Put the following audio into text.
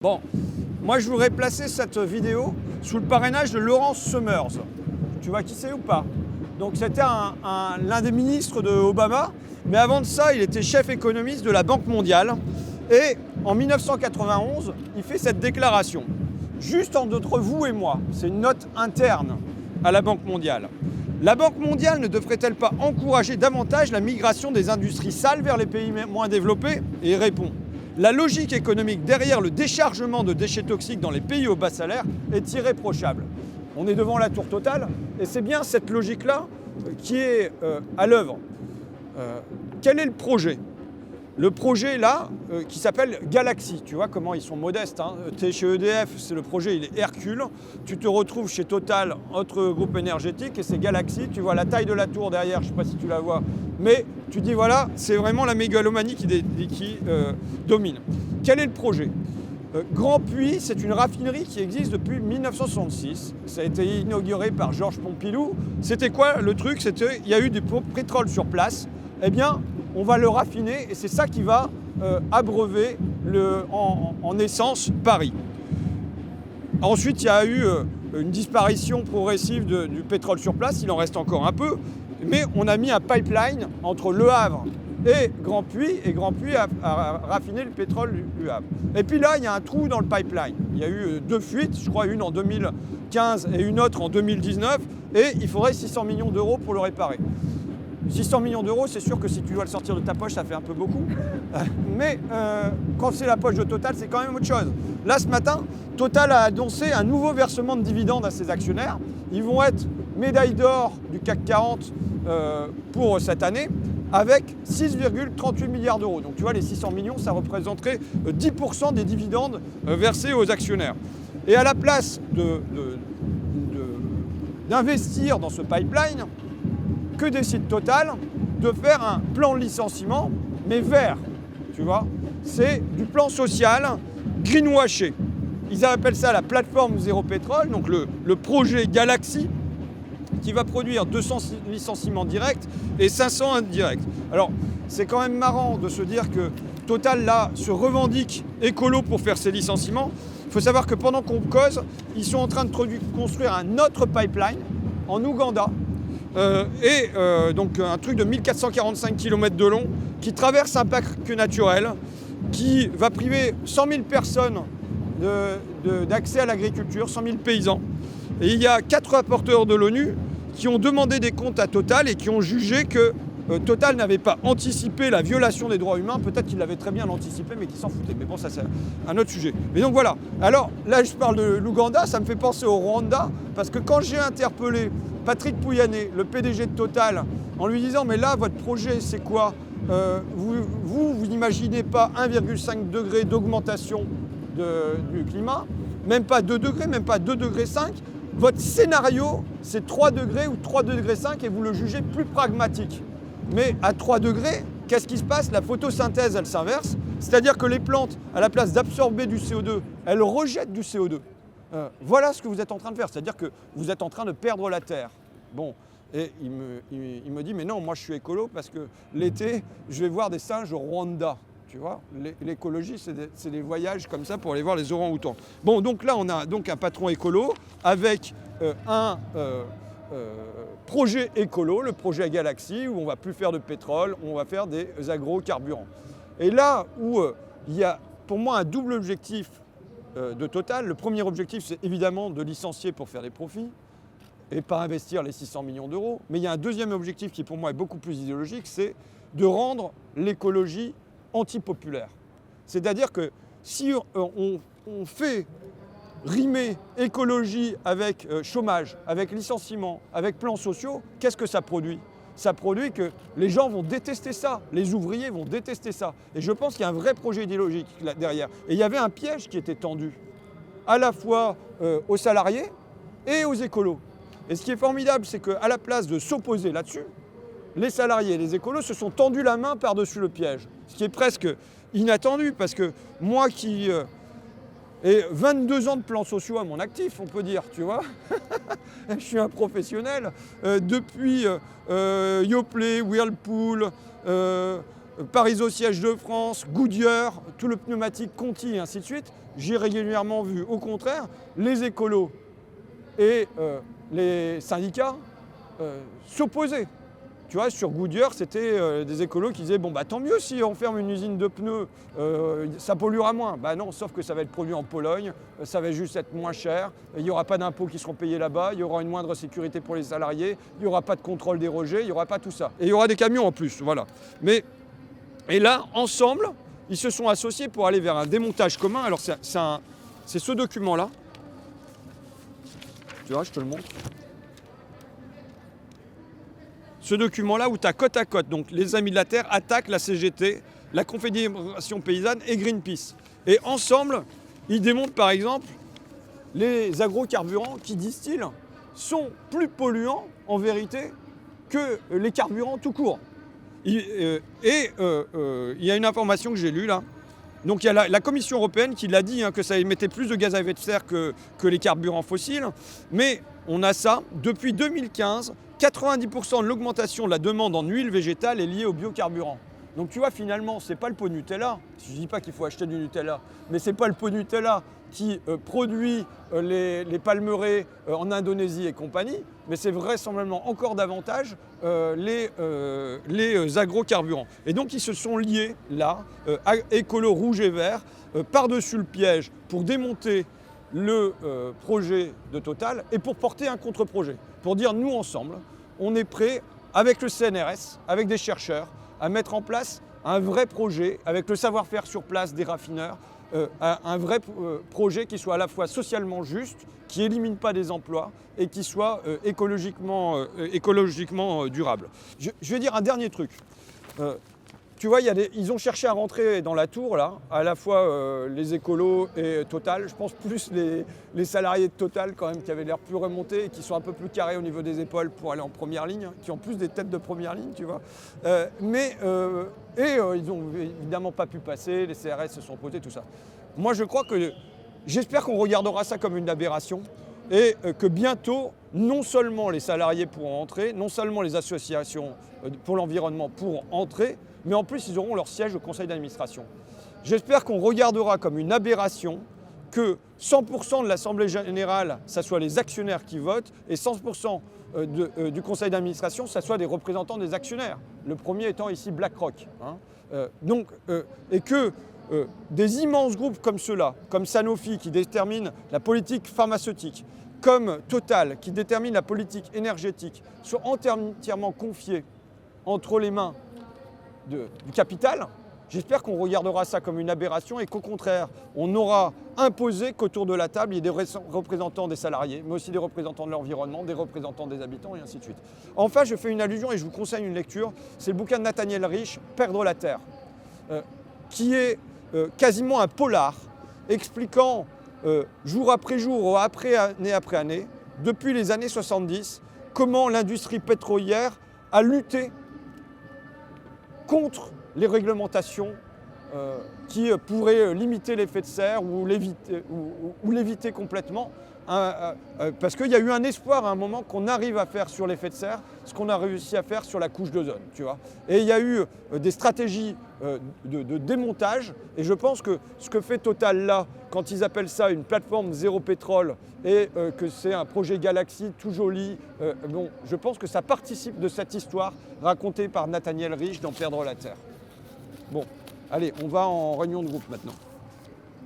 Bon, moi je voudrais placer cette vidéo sous le parrainage de Lawrence Summers. Tu vois qui c'est ou pas? Donc c'était l'un des ministres de Obama, mais avant de ça, il était chef économiste de la Banque mondiale. Et en 1991, il fait cette déclaration. Juste entre vous et moi, c'est une note interne à la Banque mondiale. La Banque mondiale ne devrait-elle pas encourager davantage la migration des industries sales vers les pays moins développés? Et il répond: la logique économique derrière le déchargement de déchets toxiques dans les pays au bas salaire est irréprochable. On est devant la tour Total et c'est bien cette logique-là qui est à l'œuvre. Quel est le projet? Le projet là, qui s'appelle Galaxy, tu vois comment ils sont modestes, hein. Tu es chez EDF, c'est le projet, il est Hercule. Tu te retrouves chez Total, autre groupe énergétique, et c'est Galaxy. Tu vois la taille de la tour derrière, je ne sais pas si tu la vois, mais tu dis voilà, c'est vraiment la mégalomanie qui domine. Quel est le projet? Grand Puits, c'est une raffinerie qui existe depuis 1966. Ça a été inauguré par Georges Pompidou. C'était quoi le truc? C'était il y a eu du pétrole sur place. Eh bien, on va le raffiner et c'est ça qui va abreuver en essence Paris. Ensuite, il y a eu une disparition progressive du pétrole sur place, il en reste encore un peu, mais on a mis un pipeline entre Le Havre et Grand Puits a raffiné le pétrole du Havre. Et puis là, il y a un trou dans le pipeline. Il y a eu deux fuites, je crois une en 2015 et une autre en 2019, et il faudrait 600 millions d'euros pour le réparer. 600 millions d'euros, c'est sûr que si tu dois le sortir de ta poche, ça fait un peu beaucoup. Mais quand c'est la poche de Total, c'est quand même autre chose. Là, ce matin, Total a annoncé un nouveau versement de dividendes à ses actionnaires. Ils vont être médaille d'or du CAC 40 pour cette année, avec 6,38 milliards d'euros. Donc tu vois, les 600 millions, ça représenterait 10% des dividendes versés aux actionnaires. Et à la place d'investir dans ce pipeline, que décide Total? De faire un plan de licenciement, mais vert, tu vois. C'est du plan social greenwashé. Ils appellent ça la plateforme zéro pétrole, donc le projet Galaxy, qui va produire 200 licenciements directs et 500 indirects. Alors, c'est quand même marrant de se dire que Total, là, se revendique écolo pour faire ses licenciements. Il faut savoir que pendant qu'on cause, ils sont en train de construire un autre pipeline en Ouganda, donc un truc de 1445 km de long qui traverse un parc naturel qui va priver 100 000 personnes d'accès à l'agriculture, 100 000 paysans. Et il y a 4 rapporteurs de l'ONU qui ont demandé des comptes à Total et qui ont jugé que Total n'avait pas anticipé la violation des droits humains. Peut-être qu'il l'avait très bien anticipé, mais qu'il s'en foutait. Mais bon, ça c'est un autre sujet. Mais donc voilà. Alors là, je parle de l'Ouganda, ça me fait penser au Rwanda, parce que quand j'ai interpellé Patrick Pouyanné, le PDG de Total, en lui disant « Mais là, votre projet, c'est quoi? Vous n'imaginez pas 1,5 degré d'augmentation du climat, même pas 2 degrés, même pas 2,5 degrés. Votre scénario, c'est 3 degrés ou 3,5 degrés et vous le jugez plus pragmatique. Mais à 3 degrés, qu'est-ce qui se passe? La photosynthèse, elle s'inverse. C'est-à-dire que les plantes, à la place d'absorber du CO2, elles rejettent du CO2. Voilà ce que vous êtes en train de faire. C'est-à-dire que vous êtes en train de perdre la Terre. Bon, et il me dit, mais non, moi je suis écolo parce que l'été, je vais voir des singes au Rwanda. Tu vois, l'écologie, c'est des voyages comme ça pour aller voir les orang-outans. Bon, donc là, on a donc un patron écolo avec un projet écolo, le projet Galaxy, où on ne va plus faire de pétrole, on va faire des agrocarburants. Et là où il y a pour moi un double objectif de Total, le premier objectif, c'est évidemment de licencier pour faire des profits et pas investir les 600 millions d'euros. Mais il y a un deuxième objectif qui pour moi est beaucoup plus idéologique, c'est de rendre l'écologie antipopulaire. C'est-à-dire que si on fait rimer écologie avec chômage, avec licenciement, avec plans sociaux, qu'est-ce que ça produit? Ça produit que les gens vont détester ça, les ouvriers vont détester ça. Et je pense qu'il y a un vrai projet idéologique là derrière. Et il y avait un piège qui était tendu, à la fois aux salariés et aux écolos. Et ce qui est formidable, c'est qu'à la place de s'opposer là-dessus, les salariés et les écolos se sont tendus la main par-dessus le piège. Ce qui est presque inattendu, parce que moi qui ai 22 ans de plans sociaux à mon actif, on peut dire, tu vois, je suis un professionnel, depuis Yoplait, Whirlpool, Paris Siège de France, Goodyear, tout le pneumatique Conti et ainsi de suite, j'ai régulièrement vu, au contraire, les écolos et les syndicats s'opposer. Tu vois, sur Goodyear, c'était des écolos qui disaient « Bon, bah tant mieux si on ferme une usine de pneus, ça polluera moins. » Bah non, sauf que ça va être produit en Pologne, ça va juste être moins cher, il n'y aura pas d'impôts qui seront payés là-bas, il y aura une moindre sécurité pour les salariés, il n'y aura pas de contrôle des rejets, il n'y aura pas tout ça. Et il y aura des camions en plus, voilà. Et là, ensemble, ils se sont associés pour aller vers un démontage commun. Alors c'est ce document-là. Tu vois, je te le montre. Ce document-là où tu as côte à côte, donc les Amis de la Terre attaquent la CGT, la Confédération Paysanne et Greenpeace. Et ensemble, ils démontrent par exemple les agrocarburants qui, disent-ils, sont plus polluants en vérité que les carburants tout court. Il y a une information que j'ai lue là. Donc il y a la Commission européenne qui l'a dit, que ça émettait plus de gaz à effet de serre que les carburants fossiles. Mais on a ça depuis 2015. 90% de l'augmentation de la demande en huile végétale est liée aux biocarburants. Donc tu vois, finalement, ce n'est pas le pot Nutella. Je ne dis pas qu'il faut acheter du Nutella, mais ce n'est pas le pot Nutella qui produit les palmeraies en Indonésie et compagnie, mais c'est vraisemblablement encore davantage les agrocarburants. Et donc ils se sont liés là, écolo rouge et vert, par-dessus le piège pour démonter le projet de Total et pour porter un contre-projet. Pour dire nous ensemble, on est prêts avec le CNRS, avec des chercheurs, à mettre en place un vrai projet avec le savoir-faire sur place des raffineurs, un vrai projet qui soit à la fois socialement juste, qui élimine pas des emplois et qui soit écologiquement durable. Je vais dire un dernier truc. Tu vois, ils ont cherché à rentrer dans la tour, là, à la fois les écolos et Total. Je pense plus les salariés de Total, quand même, qui avaient l'air plus remontés et qui sont un peu plus carrés au niveau des épaules pour aller en première ligne, qui ont plus des têtes de première ligne, tu vois. Ils n'ont évidemment pas pu passer, les CRS se sont opposés, tout ça. Moi, j'espère qu'on regardera ça comme une aberration et que bientôt, non seulement les salariés pourront entrer, non seulement les associations pour l'environnement pourront entrer, mais en plus, ils auront leur siège au conseil d'administration. J'espère qu'on regardera comme une aberration que 100% de l'Assemblée générale, ça soit les actionnaires qui votent, et 100% du conseil d'administration, ça soit des représentants des actionnaires. Le premier étant ici BlackRock. Et que des immenses groupes comme ceux-là, comme Sanofi qui déterminent la politique pharmaceutique, comme Total qui détermine la politique énergétique, soient entièrement confiés entre les mains du capital. J'espère qu'on regardera ça comme une aberration et qu'au contraire, on aura imposé qu'autour de la table, il y ait des représentants des salariés, mais aussi des représentants de l'environnement, des représentants des habitants et ainsi de suite. Enfin, je fais une allusion et je vous conseille une lecture, c'est le bouquin de Nathaniel Rich, Perdre la Terre, qui est quasiment un polar expliquant jour après jour, année après année, depuis les années 70, comment l'industrie pétrolière a lutté contre les réglementations qui pourraient limiter l'effet de serre ou l'éviter complètement. Parce qu'il y a eu un espoir à un moment qu'on arrive à faire sur l'effet de serre ce qu'on a réussi à faire sur la couche d'ozone, tu vois. Et il y a eu des stratégies de démontage, et je pense que ce que fait Total là, quand ils appellent ça une plateforme zéro pétrole et que c'est un projet Galaxy tout joli, je pense que ça participe de cette histoire racontée par Nathaniel Rich dans Perdre la Terre. Bon, allez, on va en réunion de groupe maintenant.